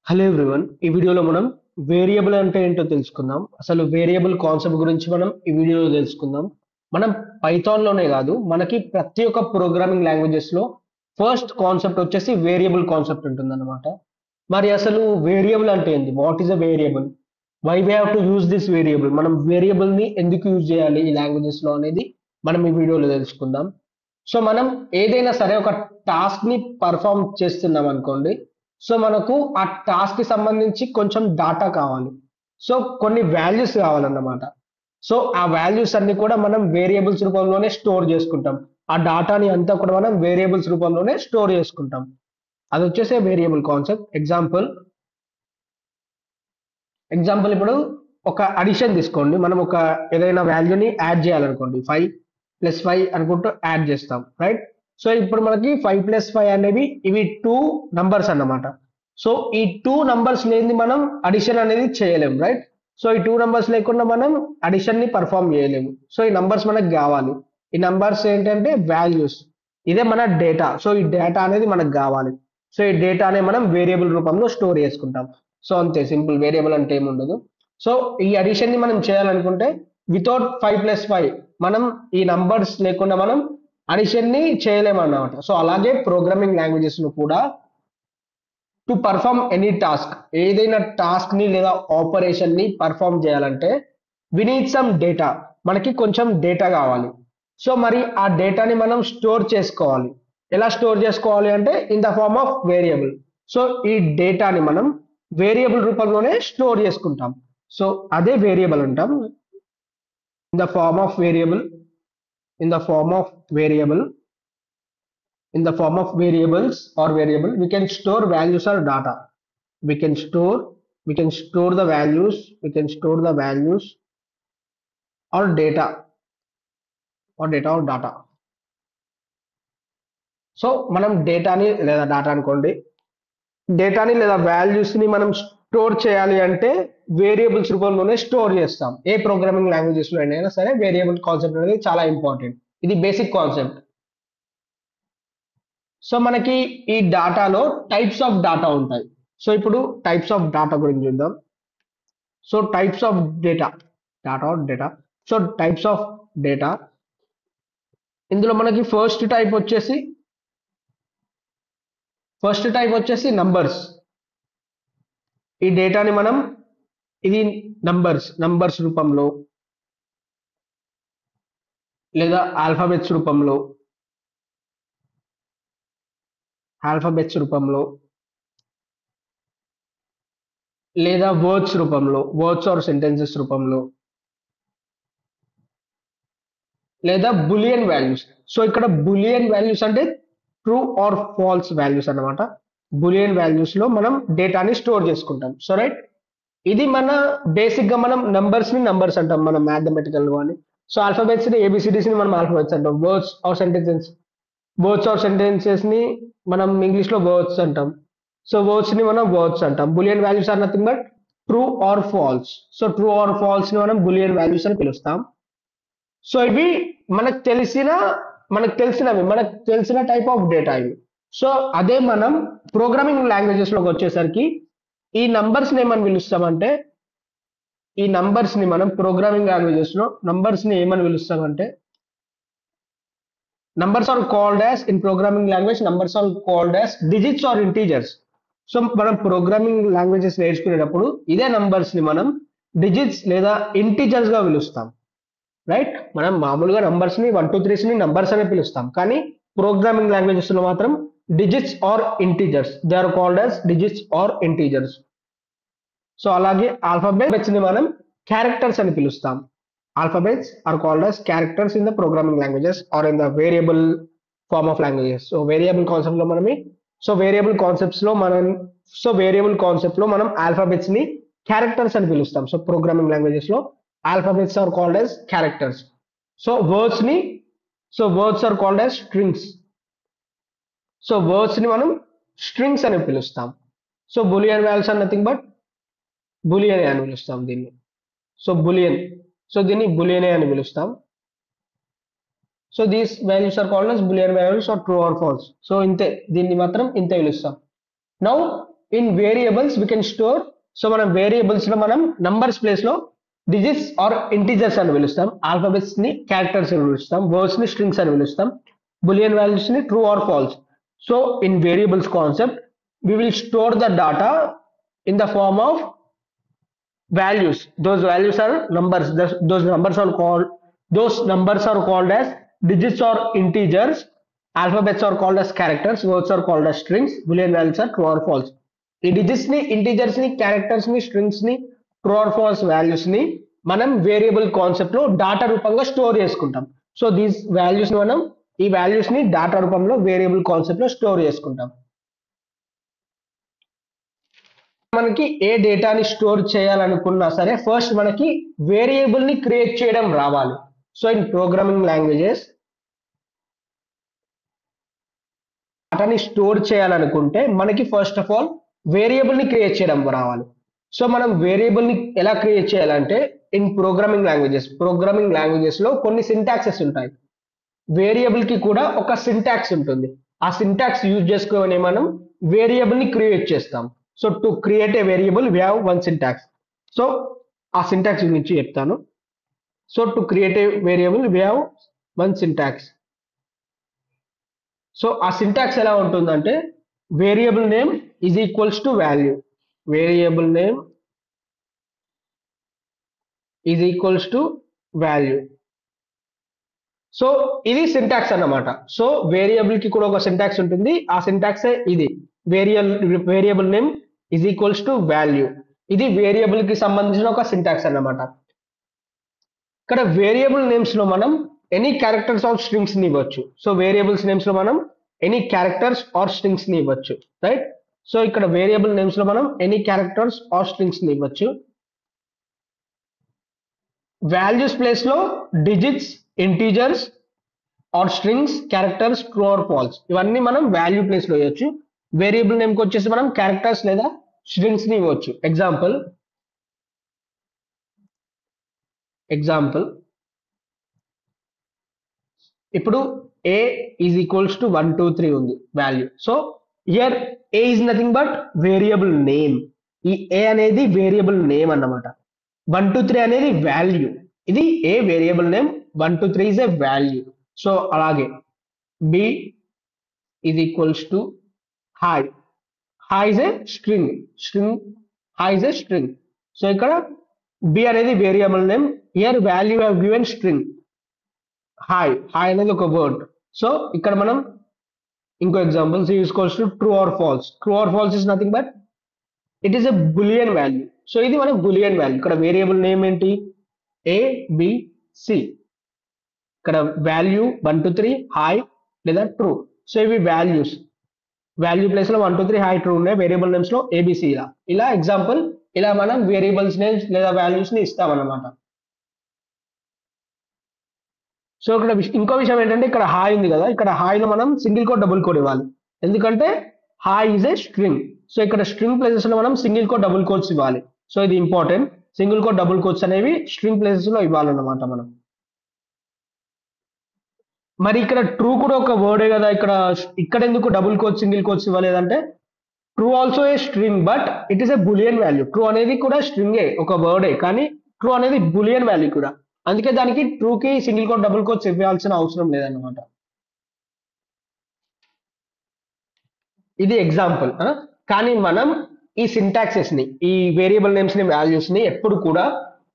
Hello everyone, ఈ వీడియోలో మనం వేరియబుల్ అంటే ఏంటో తెలుసుకుందాం. అసలు వేరియబుల్ కాన్సెప్ట్ గురించి మనం ఈ వీడియోలో తెలుసుకుందాం. మనం పైథాన్ లోనే కాదు, మనకి ప్రతి ఒక్క ప్రోగ్రామింగ్ లాంగ్వేజెస్ లో ఫస్ట్ కాన్సెప్ట్ వచ్చేసి వేరియబుల్ కాన్సెప్ట్ ఉంటుందన్నమాట. మరి అసలు వేరియబుల్ అంటే ఏంటి? What is a variable? Why we have to use this variable? మనం వేరియబుల్ ని ఎందుకు యూజ్ చేయాలి ఈ లాంగ్వేజెస్ లో అనేది మనం ఈ వీడియోలో తెలుసుకుందాం. సో మనం ఏదైనా సరే ఒక టాస్క్ ని పర్ఫామ్ చేస్తున్నాం అనుకోండి. సో మనకు ఆ టాస్క్ కి సంబంధించి కొంచెం డాటా కావాలి. సో కొన్ని వాల్యూస్ కావాలన్నమాట. సో ఆ వాల్యూస్ అన్ని కూడా మనం వేరియబుల్స్ రూపంలోనే స్టోర్ చేసుకుంటాం. ఆ డాటాని అంతా కూడా మనం వేరియబుల్స్ రూపంలోనే స్టోర్ చేసుకుంటాం. అది వచ్చేసే వేరియబుల్ కాన్సెప్ట్. ఎగ్జాంపుల్ ఇప్పుడు ఒక అడిషన్ తీసుకోండి. మనం ఒక ఏదైనా వాల్యూని యాడ్ చేయాలనుకోండి. 5 + 5 అనుకుంటూ యాడ్ చేస్తాం, రైట్? సో ఇప్పుడు మనకి 5 + 5 అనేవి ఇవి టూ నంబర్స్ అన్నమాట. సో ఈ టూ నంబర్స్ లేని మనం అడిషన్ అనేది చేయలేము, రైట్? సో ఈ టూ నంబర్స్ లేకుండా మనం అడిషన్ ని పర్ఫామ్ చేయలేము. సో ఈ నంబర్స్ మనకు కావాలి. ఈ నంబర్స్ ఏంటంటే వాల్యూస్. ఇదే మన డేటా. సో ఈ డేటా అనేది మనకు కావాలి. సో ఈ డేటానే మనం వేరియబుల్ రూపంలో స్టోర్ చేసుకుంటాం. సో అంతే సింపుల్. వేరియబుల్ అంటే ఏముండదు. సో ఈ అడిషన్ ని మనం చేయాలనుకుంటే వితౌట్ 5 + 5 మనం ఈ నంబర్స్ లేకుండా మనం అడిషన్ ని చేయలేమన్నమాట. సో అలాగే ప్రోగ్రామింగ్ లాంగ్వేజెస్ లో కూడా టు పర్ఫామ్ ఎనీ టాస్క్, ఏదైనా టాస్క్ ని లేదా ఆపరేషన్ ని పర్ఫామ్ చేయాలంటే వి నీడ్ సమ్ డేటా. మనకి కొంచెం డేటా కావాలి. సో మరి ఆ డేటాని మనం స్టోర్ చేసుకోవాలి. ఎలా స్టోర్ చేసుకోవాలి అంటే in the form of variable. So ఈ డేటాని మనం వేరియబుల్ రూపంలోనే స్టోర్ చేసుకుంటాం. సో అదే వేరియబుల్ అంటాం. In the form of variable, in the form of variable, in the form of variables or variable, we can store values or data. We can store the values, we can store the values or data. So మనం డేటాని లేదా data అనుకోండి, డేటాని లేదా values ని మనం store చేయాలి అంటే వేరియబుల్స్ రూపంలోనే స్టోర్ చేస్తాం. ఏ ప్రోగ్రామింగ్ లాంగ్వేజెస్ లో అయినా సరే వేరియబుల్ కాన్సెప్ట్ అనేది చాలా ఇంపార్టెంట్. ఇది బేసిక్ కాన్సెప్ట్. సో మనకి ఈ డాటాలో టైప్స్ ఆఫ్ డాటా ఉంటాయి. సో ఇప్పుడు టైప్స్ ఆఫ్ డాటా గురించి చూద్దాం. So types of data. So types of data, ఇందులో మనకి ఫస్ట్ టైప్ వచ్చేసి నంబర్స్. ఈ డేటాని మనం ఇది నంబర్స్ రూపంలో లేదా ఆల్ఫాబెట్స్ రూపంలో లేదా వర్డ్స్ ఆర్ సెంటెన్సెస్ రూపంలో లేదా బులియన్ వాల్యూస్. సో ఇక్కడ బులియన్ వాల్యూస్ అంటే ట్రూ ఆర్ ఫాల్స్ వాల్యూస్ అన్నమాట. బులియన్ వాల్యూస్ లో మనం డేటాని స్టోర్ చేసుకుంటాం. సో రైట్, ఇది మన బేసిక్ గా మనం నంబర్స్ అంటాం మనం మ్యాథమెటికల్ అని. సో ఆల్ఫాబెట్స్ ని ఏబిసిడీస్ ని మనం ఆల్ఫాబెట్స్ అంటాం. వర్డ్స్ ఆర్ సెంటెన్సెస్ ని మనం ఇంగ్లీష్ లో వర్డ్స్ అంటాం. సో వర్డ్స్ ని మనం వర్డ్స్ అంటాం. Boolean values are nothing but true or false. So true or false ని మనం బులియన్ వాల్యూస్ అని పిలుస్తాం. సో ఇవి మనకు తెలిసిన టైప్ ఆఫ్ డేటా ఇవి. సో అదే మనం ప్రోగ్రామింగ్ లాంగ్వేజెస్ లోకి వచ్చేసరికి ఈ నంబర్స్ ని ఏమని పిలుస్తామంటే, ఈ నంబర్స్ ని మనం ప్రోగ్రామింగ్ లాంగ్వేజెస్ లో నంబర్స్ ని ఏమని పిలుస్తామంటే, numbers are called as in programming language numbers are called as digits or integers. So మనం ప్రోగ్రామింగ్ లాంగ్వేజెస్ నేర్చుకునేటప్పుడు ఇదే నంబర్స్ ని మనం డిజిట్స్ లేదా ఇంటీజర్స్ గా పిలుస్తాం, రైట్? మనం మామూలుగా నంబర్స్ ని 1 2 3 ని నంబర్స్ అనే పిలుస్తాం, కానీ ప్రోగ్రామింగ్ లాంగ్వేజెస్ లో మాత్రం digits or integers, they are called as digits or integers. So అలాగే ఆల్ఫాబెట్స్ ని మనం క్యారెక్టర్స్ అని పిలుస్తాం. Alphabets are called as characters in the programming languages or in the variable form of languages. So variable concept లో variable concept లో మనం alphabets ని characters అని పిలుస్తాం. సో ప్రోగ్రామింగ్ లాంగ్వేజెస్ లో alphabets are called as characters. So words are called as strings. So words ని మనం strings అని పిలుస్తాం. So Boolean values are nothing but Boolean అని పిలుస్తాం దీన్ని. దీన్ని బులియన్ అని పిలుస్తాం. So these values are called as Boolean values are true or false. So ఇంతే, దీన్ని మాత్రం ఇంతే పిలుస్తాం. Now in variables we can store. So మనం వేరియబుల్స్ లో మనం నంబర్స్ ప్లేస్ లో డిజిట్స్ ఆర్ ఇంటిజర్స్ అని పిలుస్తాం, ఆల్ఫాబెట్స్ ని క్యారెక్టర్స్ అని పిలుస్తాం, వర్డ్స్ ని స్ట్రింగ్స్ అని పిలుస్తాం, బులియన్ వాల్యూస్ ని true or false. So in variables concept we will store the data in the form of values. Those values are numbers. Those numbers are called as digits or integers. Alphabets are called as characters. Words are called as strings. Boolean values are true or false. ఈ digits ని, integers ని, characters ని, strings ని, true or false values ని మనం variable concept లో data రూపంగా store చేసుకుంటాం. సో దీస్ వాల్యూస్ ని మనం ఈ వాల్యూస్ ని డాటా రూపంలో వేరియబుల్ కాన్సెప్ట్ లో స్టోర్ చేసుకుంటాం. మనకి ఏ డేటాని స్టోర్ చేయాలనుకున్నా సరే ఫస్ట్ మనకి వేరియబుల్ ని క్రియేట్ చేయడం రావాలి. సో ఇన్ ప్రోగ్రామింగ్ లాంగ్వేజెస్ డేటాని స్టోర్ చేయాలనుకుంటే మనకి ఫస్ట్ ఆఫ్ ఆల్ వేరియబుల్ ని క్రియేట్ చేయడం రావాలి. సో మనం వేరియబుల్ ని ఎలా క్రియేట్ చేయాలంటే ఇన్ ప్రోగ్రామింగ్ లాంగ్వేజెస్ లో కొన్ని సింటాక్సెస్ ఉంటాయి. వేరియబుల్ కి కూడా ఒక సింటాక్స్ ఉంటుంది. ఆ సింటాక్స్ యూజ్ చేసుకొని మనం వేరియబుల్ ని క్రియేట్ చేస్తాం. So to create a variable we have one syntax. So ఆ సింటాక్స్ గురించి చెప్తాను. So to create a variable we have one syntax. So ఆ సింటాక్స్ ఎలా ఉంటుందంటే variable name is equals to value, variable name is equals to value. So ఇది syntax అన్నమాట. So variable కి కూడా ఒక సింటాక్స్ ఉంటుంది. ఆ సింటాక్స్ ఇది variable name is equals to value. ఇది వేరియబుల్ కి సంబంధించిన ఒక సింటాక్స్ అన్నమాట. ఇక్కడ వేరియబుల్ నేమ్స్ లో మనం ఎనీ క్యారెక్టర్స్ ఆర్ స్ట్రింగ్స్ ని ఇవ్వచ్చు. సో వేరియబుల్స్ నేమ్స్ లో మనం ఎనీ క్యారెక్టర్స్ ఆర్ స్ట్రింగ్స్ ని ఇవ్వచ్చు, రైట్. సో ఇక్కడ వేరియబుల్ నేమ్స్ లో మనం ఎనీ క్యారెక్టర్స్ ఆర్ స్ట్రింగ్స్ ని ఇవ్వచ్చు. వాల్యూస్ ప్లేస్ లో digits, integers or strings, characters, true or false ఇవన్నీ మనం వాల్యూ ప్లేస్ లో ఇవ్వచ్చు. వేరియబుల్ నేమ్ కి వచ్చేసి మనం క్యారెక్టర్స్ లేదా స్ట్రింగ్స్ ని ఇవ్వచ్చు. ఎగ్జాంపుల్ ఇప్పుడు a ఈజ్ ఈక్వల్స్ టు 1 2 3 ఉంది value. So here a is nothing but variable name. ఈ a అనేది వేరియబుల్ నేమ్ అన్నమాట. 1 2 3 అనేది వాల్యూ. ఇది a variable name, 1 2 3 is a value. So అలాగే b is equals to hi. hi is a string. hi is a string. So ఇక్కడ b అనేది variable name, here value have given string hi అనేది ఒక word. So ఇక్కడ మనం ఇంకో example c equals to true or false. True or false is nothing but it is a Boolean value. So ఇది మన Boolean value. ఇక్కడ variable name ఏంటి, a b c. ఇక్కడ వాల్యూ 1 2 3 hi లేదా ట్రూ. సో ఇవి వాల్యూస్. వాల్యూ ప్లేస్ లో 1 2 3 hi true ఉన్నాయి. Variable names లో abc ఇలా ఎగ్జాంపుల్ ఇలా మనం వేరియబుల్స్ నేమ్స్ లేదా వాల్యూస్ ని ఇస్తామన్నమాట. సో ఇక్కడ ఇంకో విషయం ఏంటంటే ఇక్కడ హాయ్ ఉంది కదా, ఇక్కడ హాయ్ లో మనం సింగిల్ కోట్ డబుల్ కోట్ ఇవ్వాలి. ఎందుకంటే hi is a string. So ఇక్కడ స్ట్రింగ్ ప్లేసెస్ లో మనం సింగిల్ కోట్ డబుల్ కోట్స్ ఇవ్వాలి. సో ఇది important. Single quote double quotes అనేవి స్ట్రింగ్ ప్లేసెస్ లో ఇవ్వాలన్నమాట మనం. మరి ఇక్కడ ట్రూ కూడా ఒక వర్డే కదా, ఇక్కడ ఎందుకు డబుల్ కోట్స్ సింగిల్ కోట్స్ ఇవ్వలేదంటే true also a string but it is a boolean value. True అనేది కూడా స్ట్రింగే, ఒక వర్డే, కానీ ట్రూ అనేది బులియన్ వాల్యూ కూడా. అందుకే దానికి ట్రూ కి సింగిల్ కోట్ డబుల్ కోట్స్ ఇవ్వాల్సిన అవసరం లేదన్నమాట. ఇది ఎగ్జాంపుల్. కానీ మనం ఈ సింటాక్సెస్ ని, ఈ వేరియబుల్ నేమ్స్ ని, వాల్యూస్ ని ఎప్పుడు కూడా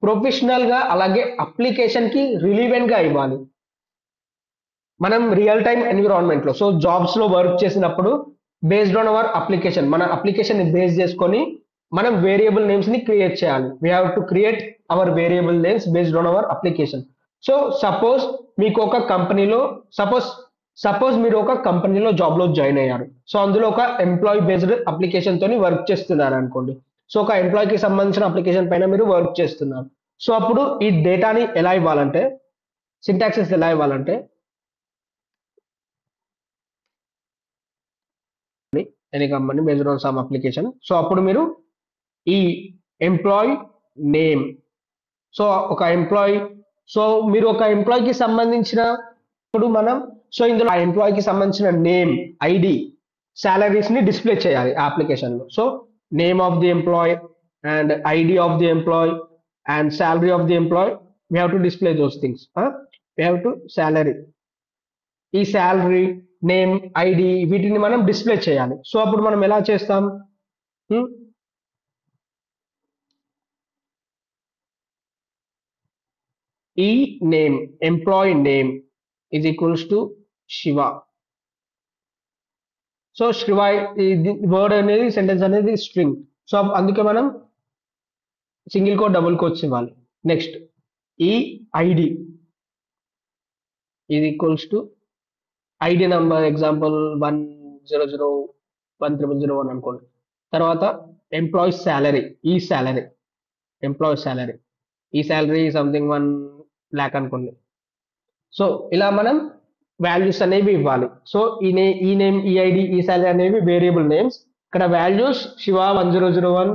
ప్రొఫెషనల్ గా అలాగే అప్లికేషన్ కి రిలీవెంట్ గా ఇవ్వాలి. మనం రియల్ టైమ్ ఎన్విరాన్మెంట్ లో, సో జాబ్స్ లో వర్క్ చేసినప్పుడు బేస్డ్ ఆన్ అవర్ అప్లికేషన్, మన అప్లికేషన్ ని బేస్ చేసుకొని మనం వేరియబుల్ నేమ్స్ ని క్రియేట్ చేయాలి. We have to create our variable names based on hour application. So suppose మీకు ఒక కంపెనీలో సపోజ్ మీరు ఒక కంపెనీలో జాబ్ లో జాయిన్ అయ్యారు. సో అందులో ఒక ఎంప్లాయీ బేస్డ్ అప్లికేషన్ తోని వర్క్ చేస్తున్నారు అనుకోండి. సో ఒక ఎంప్లాయీకి సంబంధించిన అప్లికేషన్ పైన మీరు వర్క్ చేస్తున్నారు. సో అప్పుడు ఈ డేటాని ఎలా ఇవ్వాలంటే, సింటాక్సెస్ ఎలా ఇవ్వాలంటే any company based on some application. So అప్పుడు మీరు ఈ ఎంప్లాయీ నేమ్, సో ఒక ఎంప్లాయీ, సో మీరు ఒక ఎంప్లాయీకి సంబంధించిన సో ఇందులో ఆ ఎంప్లాయీకి సంబంధించిన నేమ్, ఐడి, సాలరీస్ ని డిస్ప్లే చేయాలి ఆ అప్లికేషన్ లో. So name of the employee and ID of the employee and salary of the employee. We have to display those things. We have to salary. ఈ salary name ID వీటిని మనం display చేయాలి. So అప్పుడు మనం ఎలా చేస్తాం? హ్మ్? ఈ name employee name is equals to Shiva. So Shiva word అనేది సెంటెన్స్ అనేది స్ట్రింగ్. సో అందుకే మనం సింగిల్ కోట్ డబుల్ కోట్స్ ఇవ్వాలి. నెక్స్ట్ ఈ ID is equals to ID number example 1001001 అనుకోండి. తర్వాత ఎంప్లాయీ శాలరీ ఈ శాలరీ ఎంప్లాయీ శాలరీ ఈ శాలరీ సంథింగ్ 1 lakh అనుకోండి. సో ఇలా మనం వాల్యూస్ అనేవి ఇవ్వాలి. సో ఈ నేమ్ ఈ ఐడి ఈ శాలరీ అనేవి వేరియబుల్ నేమ్స్. ఇక్కడ వాల్యూస్ శివ 1001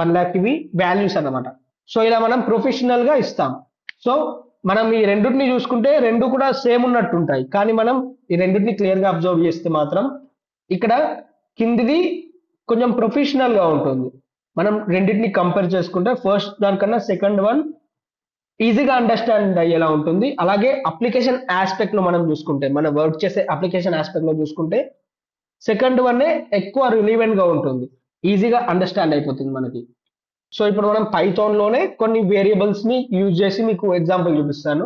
1 lakh ఇవి వాల్యూస్ అన్నమాట. సో ఇలా మనం ప్రొఫెషనల్ గా ఇస్తాం. సో మనం ఈ రెండింటిని చూసుకుంటే రెండు కూడా సేమ్ ఉన్నట్టు ఉంటాయి. కానీ మనం ఈ రెండింటిని క్లియర్ గా అబ్జర్వ్ చేస్తే మాత్రం ఇక్కడ కిందిది కొంచెం ప్రొఫెషనల్ గా ఉంటుంది. మనం రెండింటిని కంపేర్ చేసుకుంటే ఫస్ట్ దానికన్నా సెకండ్ వన్ ఈజీగా అండర్స్టాండ్ అయ్యేలా ఉంటుంది. అలాగే అప్లికేషన్ ఆస్పెక్ట్ లో మనం చూసుకుంటే మన వర్క్ చేసే అప్లికేషన్ ఆస్పెక్ట్ లో చూసుకుంటే సెకండ్ వన్ ఎక్కువ రిలీవెంట్ గా ఉంటుంది. ఈజీగా అండర్స్టాండ్ అయిపోతుంది మనకి. సో ఇప్పుడు మనం పైథాన్ లోనే కొన్ని వేరియబుల్స్ ని యూజ్ చేసి మీకు ఎగ్జాంపుల్ చూపిస్తాను.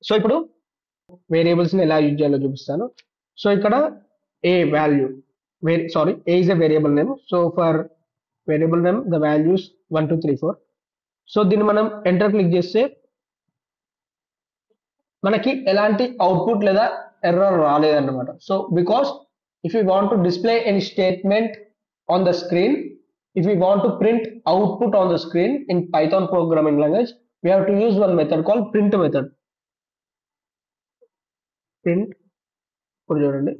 సో ఇప్పుడు వేరియబుల్స్ ని ఎలా యూజ్ చేయాలో చూపిస్తాను. సో ఇక్కడ a value sorry a is a variable name. So for variable name the values 1 2 3 4. So దీన్ని మనం ఎంటర్ క్లిక్ చేస్తే మనకి ఎలాంటి అవుట్పుట్ లేదా ఎర్రర్ రాలేదన్నమాట. So because if you want to display any statement on the screen, if we want to print output on the screen in Python programming language, we have to use one method called print method. Print ఇప్పుడు చూడండి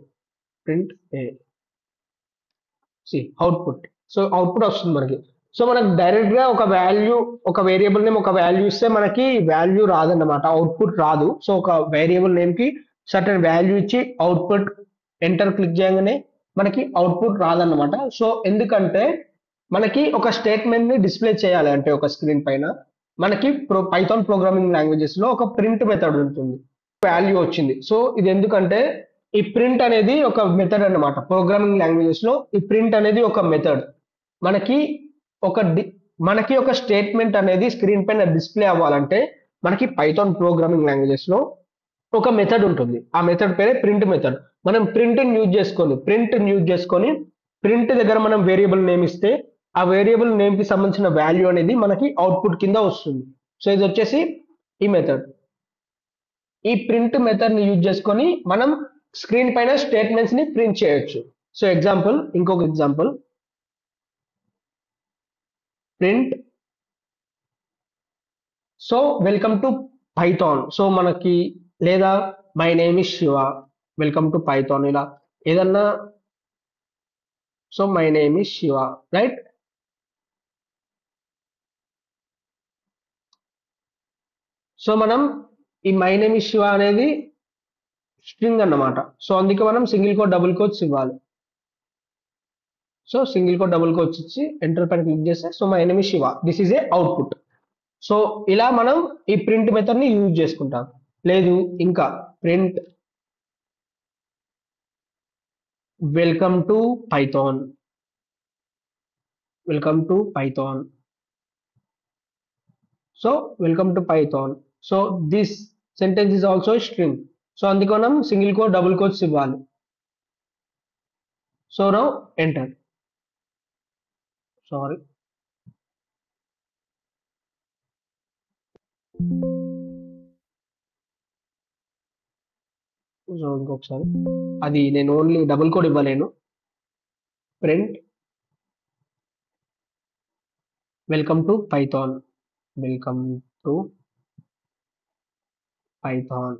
print a see output. So output వస్తుంది మనకి. So మనకి direct గా ఒక value ఒక variable name ఒక value ఇస్తే మనకి వాల్యూ రాదన్నమాట, అవుట్పుట్ రాదు. సో ఒక వేరియబుల్ నేమ్ కి సర్టెన్ వాల్యూ ఇచ్చి అవుట్పుట్ ఎంటర్ క్లిక్ చేయగానే మనకి అవుట్పుట్ రాదన్నమాట. సో ఎందుకంటే మనకి ఒక స్టేట్మెంట్ ని డిస్ప్లే చేయాలి అంటే ఒక స్క్రీన్ పైన మనకి పైథాన్ ప్రోగ్రామింగ్ లాంగ్వేజెస్ లో ఒక ప్రింట్ మెథడ్ ఉంటుంది. వాల్యూ వచ్చింది. సో ఇది ఎందుకంటే ఈ ప్రింట్ అనేది ఒక మెథడ్ అన్నమాట. ప్రోగ్రామింగ్ లాంగ్వేజెస్ లో ఈ ప్రింట్ అనేది ఒక మెథడ్. మనకి ఒక మనకి ఒక స్టేట్మెంట్ అనేది స్క్రీన్ పైన డిస్ప్లే అవ్వాలంటే మనకి పైథాన్ ప్రోగ్రామింగ్ లాంగ్వేజెస్ లో ఒక మెథడ్ ఉంటుంది. ఆ మెథడ్ పేరే ప్రింట్ మెథడ్. మనం ప్రింట్ యూజ్ చేసుకొని ప్రింట్ దగ్గర మనం వేరియబుల్ నేమ్ ఇస్తే ఆ వేరియబుల్ నేమ్ కి సంబంధించిన వాల్యూ అనేది మనకి అవుట్పుట్ కింద వస్తుంది. సో ఇది వచ్చేసి ఈ మెథడ్. ఈ ప్రింట్ మెథడ్ ని యూజ్ చేసుకొని మనం స్క్రీన్ పైన స్టేట్మెంట్స్ ని ప్రింట్ చేయొచ్చు. సో ఎగ్జాంపుల్ ఇంకొక example print so welcome to Python. So మనకి లేదా my name is Shiva welcome to Python ఇలా ఏదన్నా. So my name is Shiva right. So మనం ఈ మై నేమ్ ఇస్ శివ అనేది స్ట్రింగ్ అన్నమాట. సో అందుకే మనం సింగిల్ కోట్ డబుల్ కోట్స్ ఇవ్వాలి. So single quote double quotes ఇచ్చి ఎంటర్ పైన క్లిక్ చేస్తే so my name is Shiva this is a output. So ఇలా మనం ఈ ప్రింట్ మెథడ్ ని యూజ్ చేసుకుంటాం. లేదు ఇంకా print welcome to Python so welcome to Python. So this sentence is also string. So అందుకే మనం సింగిల్ కోట్ డబుల్ కోట్స్ ఇవ్వాలి. So now enter. Sorry so ఇంకొకసారి అది నేను ఓన్లీ డబుల్ కోడ్ ఇవ్వలేను. Print welcome to Python welcome to Python.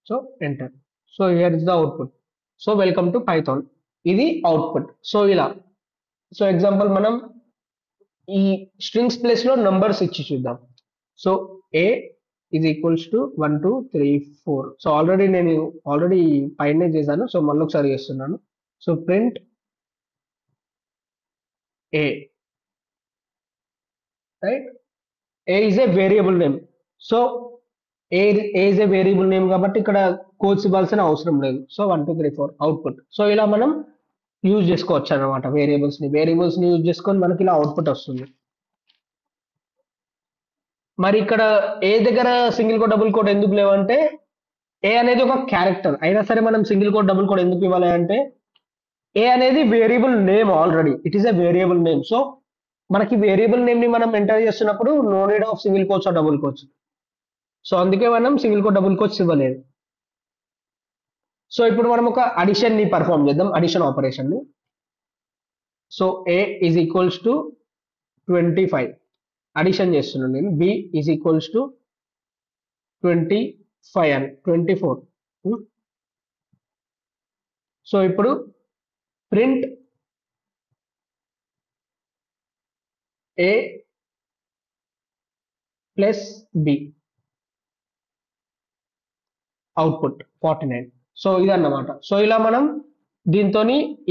So enter. So here is the output. So welcome to Python. ఇది output. So ఇలా. So example మనం ఈ strings place లో numbers ఇచ్చి చూద్దాం. So a is equals to 1 2 3 4. So నేను already పైనే చేశాను. సో మళ్ళీ ఒకసారి చేస్తున్నాను. So print A, right. A is a variable name. So a is a variable name కాబట్టి ఇక్కడ కోడ్స్ ఇవ్వాల్సిన అవసరం లేదు. So 1 2 3 4 output. సో ఇలా మనం యూజ్ చేసుకోవచ్చు అనమాట వేరియబుల్స్ ని యూజ్ చేసుకొని మనకి ఇలా అవుట్పుట్ వస్తుంది. మరి ఇక్కడ ఏ దగ్గర సింగిల్ కోడ్ డబుల్ కోడ్ ఎందుకు లేవంటే ఏ అనేది ఒక క్యారెక్టర్ అయినా సరే మనం సింగిల్ కోడ్ డబుల్ కోడ్ ఎందుకు ఇవ్వాలి అంటే ఏ అనేది variable name, already it is a variable name. So మనకి వేరియబుల్ నేమ్ ని మనం ఎంటర్ చేస్తున్నప్పుడు no need of single quotes or double quotes. So అందుకే మనం సింగిల్ కోడ్ డబుల్ కోట్స్ ఇవ్వలేదు. సో ఇప్పుడు మనం ఒక అడిషన్ ని పర్ఫామ్ చేద్దాం, అడిషన్ ఆపరేషన్ ని. So a is equals to 25 addition చేస్తున్నాను నేను. బి ఈజ్ ఈక్వల్స్ టు 25 అని 24. సో ఇప్పుడు print a plus B output 49. So ఇదన్నమాట. సో ఇలా మనం దీంతో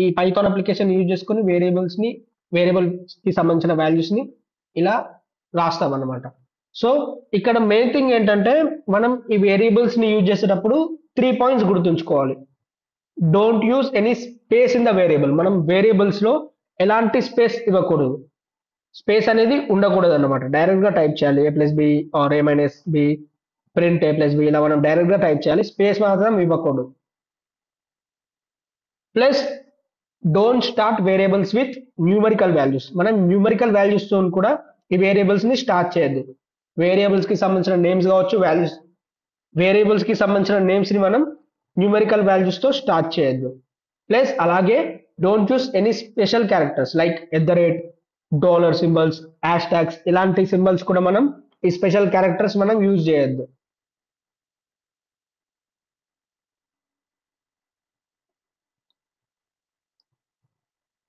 ఈ పైథాన్ అప్లికేషన్ యూజ్ చేసుకొని వేరియబుల్ కి సంబంధించిన వాల్యూస్ ని ఇలా రాస్తాం అన్నమాట. సో ఇక్కడ మెయిన్ థింగ్ ఏంటంటే మనం ఈ వేరియబుల్స్ ని యూజ్ చేసేటప్పుడు 3 పాయింట్స్ గుర్తుంచుకోవాలి. Don't use any space in the variable. మనం వేరియబుల్స్ లో ఎలాంటి స్పేస్ ఇవ్వకూడదు. స్పేస్ అనేది ఉండకూడదు అన్నమాట. డైరెక్ట్ గా టైప్ చేయాలి a plus b or a minus b, print a plus b, ఇలా మనం డైరెక్ట్ గా టైప్ చేయాలి. స్పేస్ మాత్రం ఇవ్వకూడదు. Plus don't start variables with numerical values. మనం న్యూమరికల్ వాల్యూస్ తో కూడా ఈ వేరియబుల్స్ ని స్టార్ట్ చేయొద్దు. వేరియబుల్స్ కి సంబంధించిన నేమ్స్ కావచ్చు, వాల్యూస్, వేరియబుల్స్ కి సంబంధించిన నేమ్స్ ని మనం న్యూమరికల్ వాల్యూస్ తో స్టార్ట్ చేయొద్దు. ప్లస్ అలాగే don't use any special characters like @ dollar symbols, hash tags, ఇలాంటి సింబల్స్ కూడా మనం ఈ స్పెషల్ క్యారెక్టర్స్ మనం యూజ్ చేయొద్దు.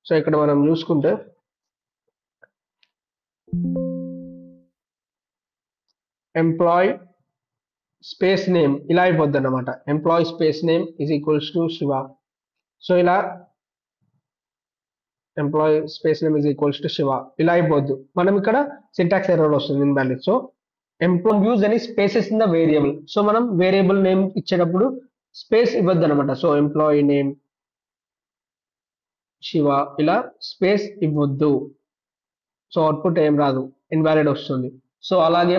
సో ఇక్కడ మనం చూసుకుంటే ఎంప్లాయ్ స్పేస్ నేమ్ ఇలా అయిపోద్ది అన్నమాట. Employ space name is equals to Shiva. So ఇలా employ space name is equals to Shiva ఇలా అయిపోద్దు. మనం ఇక్కడ సింటాక్స్ ఎర్రర్ వస్తుంది invalid. So employ use any spaces in the variable. So మనం వేరియబుల్ నేమ్ ఇచ్చేటప్పుడు స్పేస్ ఇవ్వద్దు అనమాట. సో ఎంప్లాయీ నేమ్ శివ ఇలా స్పేస్ ఇవ్వద్దు. సో అవుట్పుట్ ఏం రాదు, ఇన్వాలిడ్ వస్తుంది. సో అలాగే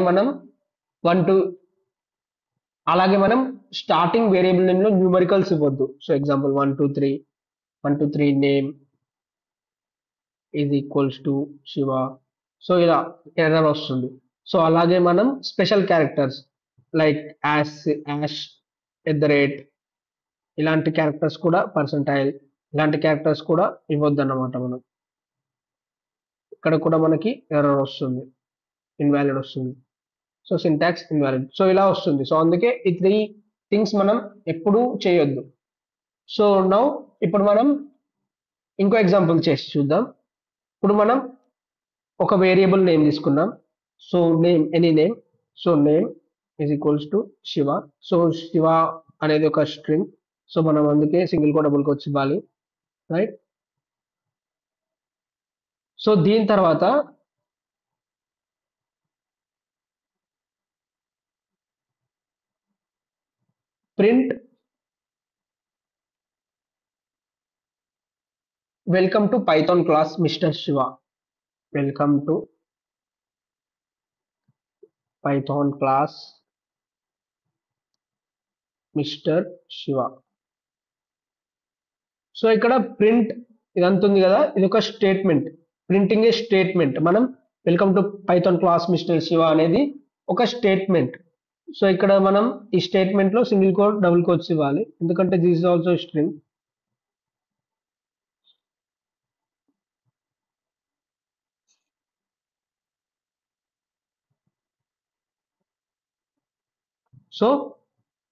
మనం స్టార్టింగ్ వేరియబుల్ నేమ్ లో న్యూమరికల్స్ ఇవ్వద్దు. So example 1 2 3 name is equals to Shiva. So ఇలా ఎర్రర్ వస్తుంది. సో అలాగే మనం స్పెషల్ క్యారెక్టర్స్ లైక్ యాష్, @ ఇలాంటి క్యారెక్టర్స్ కూడా, పర్సంటైల్ ఇలాంటి క్యారెక్టర్స్ కూడా ఇవ్వద్దు అన్నమాట. మనం ఇక్కడ కూడా మనకి ఎర్రర్ వస్తుంది, ఇన్వాలిడ్ వస్తుంది. So syntax invalid. సో ఇలా వస్తుంది. సో అందుకే ఈ 3 థింగ్స్ మనం ఎప్పుడూ చేయొద్దు. సో నౌ ఇప్పుడు మనం ఇంకో ఎగ్జాంపుల్ చేసి చూద్దాం. ఇప్పుడు మనం ఒక వేరియబుల్ నేమ్ తీసుకున్నాం. So name, any name. So name is equals to Shiva. So Shiva అనేది ఒక స్ట్రింగ్. సో మనం అందుకే సింగిల్ కోట్ డబుల్ కోట్స్ ఇవ్వాలి, రైట్. సో దీని తర్వాత print welcome to Python class mister Shiva. Welcome to Python class mister Shiva. So ఇక్కడ print ఇదంతా ఉంది కదా, ఇది ఒక స్టేట్మెంట్. Printing a statement. మనం welcome to Python class mister Shiva అనేది ఒక స్టేట్మెంట్. సో ఇక్కడ మనం ఈ స్టేట్మెంట్ లో సింగిల్ కోట్ డబుల్ కోట్స్ ఇవ్వాలి, ఎందుకంటే this is also string. So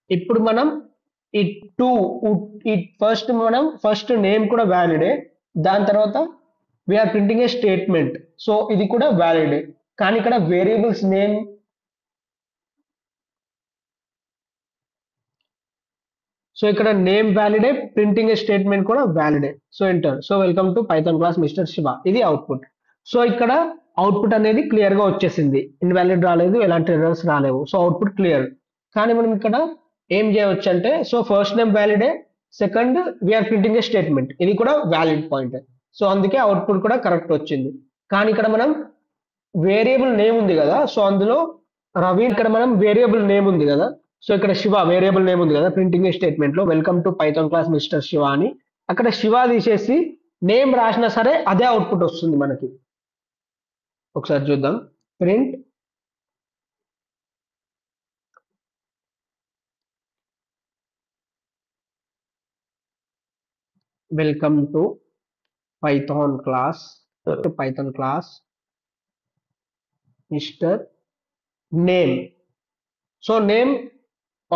ఇప్పుడు మనం ఈ టూ ఈ ఫస్ట్ నేమ్ కూడా వ్యాలిడే, దాని తర్వాత we are printing a statement, so ఇది కూడా వ్యాలిడే. కానీ ఇక్కడ వేరియబుల్స్ నేమ్, సో ఇక్కడ నేమ్ వ్యాలిడే, ప్రింటింగ్ ఏ స్టేట్మెంట్ కూడా వ్యాలిడే. So enter. So welcome to Python class mister Shiva, ఇది అవుట్పుట్. సో ఇక్కడ అవుట్పుట్ అనేది క్లియర్ గా వచ్చేసింది, ఇన్వాలిడ్ రాలేదు, ఎలాంటి ఎర్రర్స్ రాలేవు, సో అవుట్పుట్ క్లియర్. కానీ మనం ఇక్కడ ఏం చేయవచ్చు అంటే, సో ఫస్ట్ నేమ్ వ్యాలిడే, second we are printing a statement, ఇది కూడా వ్యాలిడ్ పాయింట్, సో అందుకే అవుట్పుట్ కూడా కరెక్ట్ వచ్చింది. కానీ ఇక్కడ మనం వేరియబుల్ నేమ్ ఉంది కదా, సో అందులో రవి, ఇక్కడ మనం వేరియబుల్ నేమ్ ఉంది కదా, సో ఇక్కడ శివ వేరియబుల్ నేమ్ ఉంది కదా ప్రింటింగ్ స్టేట్మెంట్ లో, welcome to Python class mister Shiva అని అక్కడ శివ తీసేసి నేమ్ రాసినా సరే అదే అవుట్పుట్ వస్తుంది మనకి. ఒకసారి చూద్దాం. Print welcome to Python class mister name. So name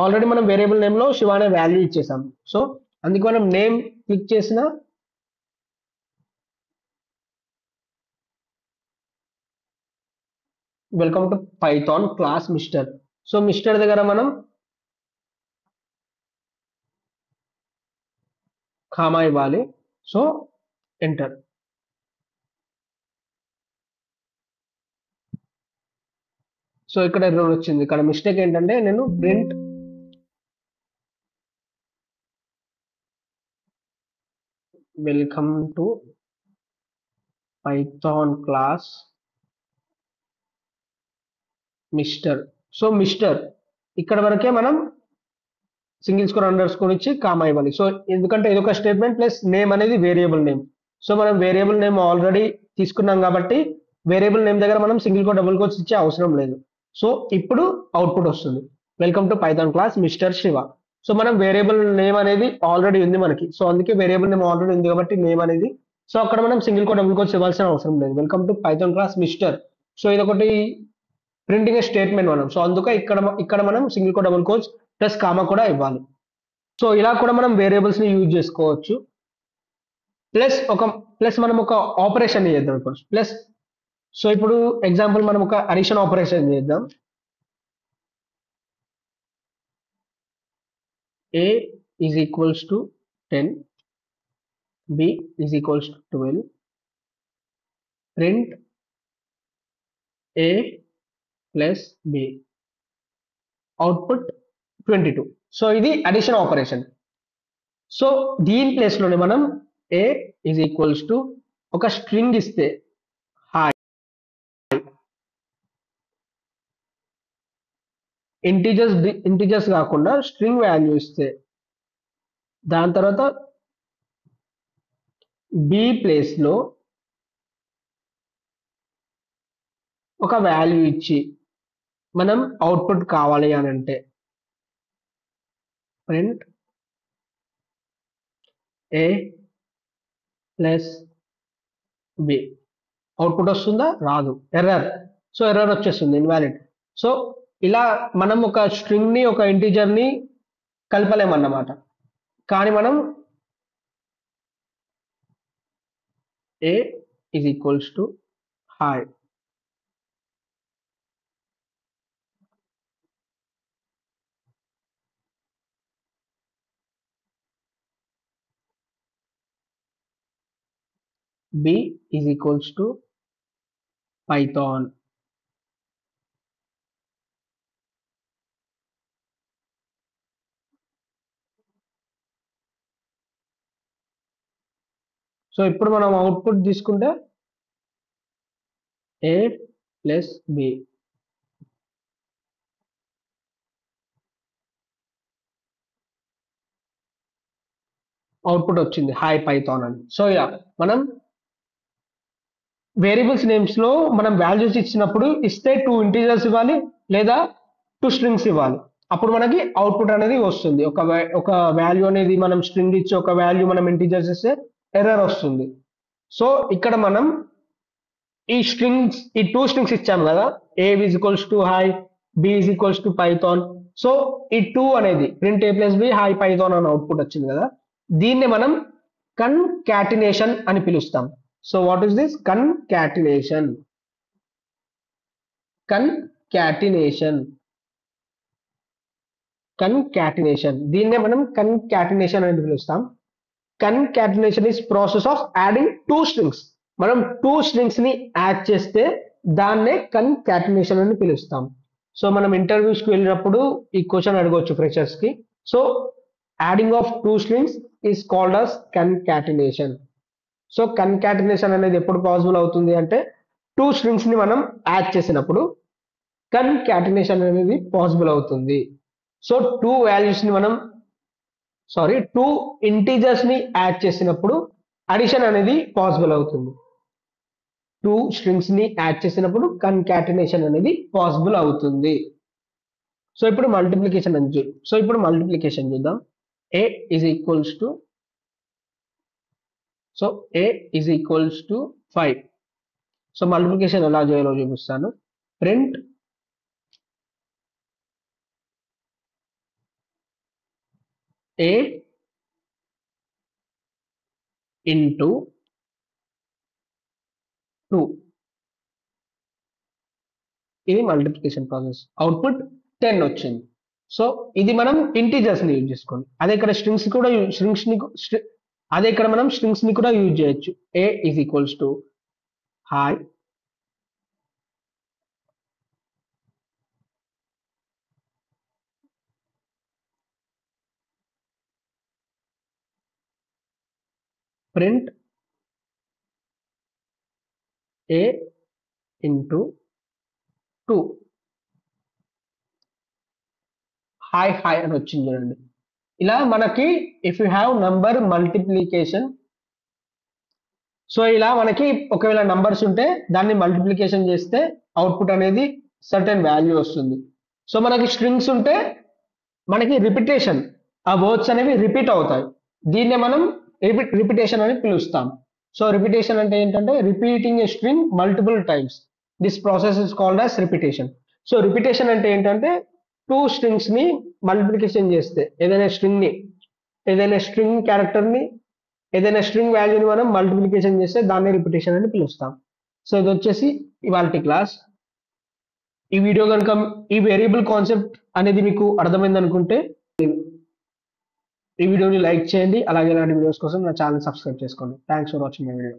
already మనం వేరియబుల్ నేమ్ లో శివ అనే వాల్యూ ఇచ్చేసాం, సో అందుకే మనం నేమ్ క్లిక్ చేసిన welcome to Python class mister, so mister దగ్గర మనం కామా ఇవ్వాలి, సో ఎంటర్. సో ఇక్కడ ఎర్రర్ వచ్చింది, ఇక్కడ మిస్టేక్ ఏంటంటే నేను print welcome to Python class mister, so mister ఇక్కడ వరకే మనం సింగిల్ స్కోర్ అండర్ స్కోర్ ఇచ్చి కామా ఇవ్వాలి. సో ఎందుకంటే ఇది ఒక స్టేట్మెంట్ ప్లస్ నేమ్ అనేది వేరియబుల్ నేమ్, సో మనం వేరియబుల్ నేమ్ ఆల్రెడీ తీసుకున్నాం కాబట్టి వేరియబుల్ నేమ్ దగ్గర మనం సింగిల్ కోట్ డబుల్ కోట్స్ ఇచ్చే అవసరం లేదు. సో ఇప్పుడు అవుట్పుట్ వస్తుంది, welcome to Python class mister Shiva. So మనం వేరియబుల్ నేమ్ అనేది ఆల్రెడీ ఉంది మనకి, సో అందుకే వేరియబుల్ నేమ్ ఆల్రెడీ ఉంది కాబట్టి నేమ్ అనేది, సో అక్కడ మనం సింగిల్ కోట్ డబుల్ కోట్స్ ఇవ్వాల్సిన అవసరం లేదు, welcome to Python class mister. So ఇది ఒకటి ప్రింటింగ్ స్టేట్మెంట్ మనం, సో అందుకే ఇక్కడ మనం single quote double quotes plus comma కూడా ఇవ్వాలి. సో ఇలా కూడా మనం వేరియబుల్స్ ని యూజ్ చేసుకోవచ్చు. ప్లస్ మనం ఒక ఆపరేషన్ చేద్దాం ఇప్పుడు ప్లస్. సో ఇప్పుడు ఎగ్జాంపుల్ మనం ఒక అడిషన్ ఆపరేషన్ చేద్దాం. a is equals to 10, b is equals to 12, print a plus b, output 22. So ఇది అడిషన్ ఆపరేషన్. సో దీని ప్లేస్ లోనే మనం a is equals to ఒక స్ట్రింగ్ ఇస్తే హాయ్, ఇంటిజర్స్ కాకుండా స్ట్రింగ్ వాల్యూ ఇస్తే, దాని తర్వాత b ప్లేస్ లో ఒక వాల్యూ ఇచ్చి మనం అవుట్పుట్ కావాలి అని అంటే print a plus b, output వస్తుందా? రాదు, ఎర్రర్. సో ఎర్రర్ వచ్చేస్తుంది, ఇన్వాలిడ్. సో ఇలా మనం ఒక స్ట్రింగ్ ని ఒక ఇంటిజర్ ని కలపలేమన్నమాట. కానీ మనం a is equals to hi, b is equals to python, so ఇప్పుడు మనం అవుట్పుట్ తీసుకుంటే a ప్లస్ b, అవుట్పుట్ వచ్చింది హాయ్ పైథాన్ అని. సో ఇలా మనం వేరియబుల్స్ నేమ్స్ లో మనం వాల్యూస్ ఇచ్చినప్పుడు ఇస్తే 2 ఇంటీజర్స్ ఇవ్వాలి లేదా 2 స్ట్రింగ్స్ ఇవ్వాలి, అప్పుడు మనకి అవుట్పుట్ అనేది వస్తుంది. ఒక వాల్యూ అనేది మనం స్ట్రింగ్ ఇచ్చి ఒక వాల్యూ మనం ఇంటీజర్స్ ఇస్తే ఎర్రర్ వస్తుంది. సో ఇక్కడ మనం ఈ 2 స్ట్రింగ్స్ ఇచ్చాం కదా, a is equals to hi, b is equals to python. So ఈ 2 అనేది print a plus b hi Python అని అవుట్పుట్ వచ్చింది కదా, దీన్ని మనం కన్కాటినేషన్ అని పిలుస్తాం. So what is this? Concatenation. Concatenation concatenation దీన్నే మనం కన్కాటినేషన్ అని పిలుస్తాం. Concatenation is process of adding two strings. మనం టూ స్ట్రింగ్స్ ని యాడ్ చేస్తే దాన్నే కన్కాటినేషన్ అని పిలుస్తాం. సో మనం ఇంటర్వ్యూస్ కి వెళ్ళినప్పుడు ఈ క్వశ్చన్ అడగవచ్చు ఫ్రెషర్స్ కి. So adding of two strings is called as concatenation. So concatenation అనేది ఎప్పుడు పాసిబుల్ అవుతుంది అంటే టూ స్ట్రింగ్స్ ని మనం యాడ్ చేసినప్పుడు కన్కాటినేషన్ అనేది పాసిబుల్ అవుతుంది. సో టూ వాల్యూస్ ని మనం టూ ఇంటీజర్స్ ని యాడ్ చేసినప్పుడు అడిషన్ అనేది పాసిబుల్ అవుతుంది. టూ స్ట్రింగ్స్ ని యాడ్ చేసినప్పుడు కన్కాటినేషన్ అనేది పాసిబుల్ అవుతుంది. సో ఇప్పుడు మల్టిప్లికేషన్ చూద్దాం. a is equals to a is equals to 5. So multiplication ఎలా చేయాలో చూపిస్తాను. Print a into 2. ఇది మల్టిప్లికేషన్ ప్రాసెస్. అవుట్పుట్ 10 వచ్చింది. సో ఇది మనం ఇంటీజర్స్ ని యూజ్ చేసుకోండి. అదే ఇక్కడ మనం స్ట్రింగ్స్ ని కూడా యూజ్ చేయొచ్చు. a is equals to hi print a into 2 hi అని వచ్చింది చూడండి. ఇలా మనకి if you have number multiplication, so ఇలా మనకి ఒకవేళ నంబర్స్ ఉంటే దాన్ని మల్టిప్లికేషన్ చేస్తే అవుట్పుట్ అనేది సర్టెన్ వాల్యూ వస్తుంది. సో మనకి స్ట్రింగ్స్ ఉంటే మనకి రిపిటేషన్, ఆ వర్డ్స్ అనేవి రిపీట్ అవుతాయి. దీన్నే మనం రిపిటేషన్ అని పిలుస్తాం. సో రిపిటేషన్ అంటే ఏంటంటే repeating a string multiple times. This process is called as repetition. So repetition అంటే ఏంటంటే టూ స్ట్రింగ్స్ ని మల్టిప్లికేషన్ చేస్తే ఏదైనా స్ట్రింగ్ క్యారెక్టర్ ని ఏదైనా స్ట్రింగ్ వాల్యూని మనం మల్టిప్లికేషన్ చేస్తే దాన్ని రిపిటేషన్ అని పిలుస్తాం. సో ఇది వచ్చేసి ఇవాల్టి క్లాస్. ఈ వీడియో కనుక ఈ వేరియబుల్ కాన్సెప్ట్ అనేది మీకు అర్థమైంది అనుకుంటే ఈ వీడియోని లైక్ చేయండి. అలాగే ఇలాంటి వీడియోస్ కోసం నా ఛానల్ సబ్స్క్రైబ్ చేసుకోండి. Thanks for watching my video.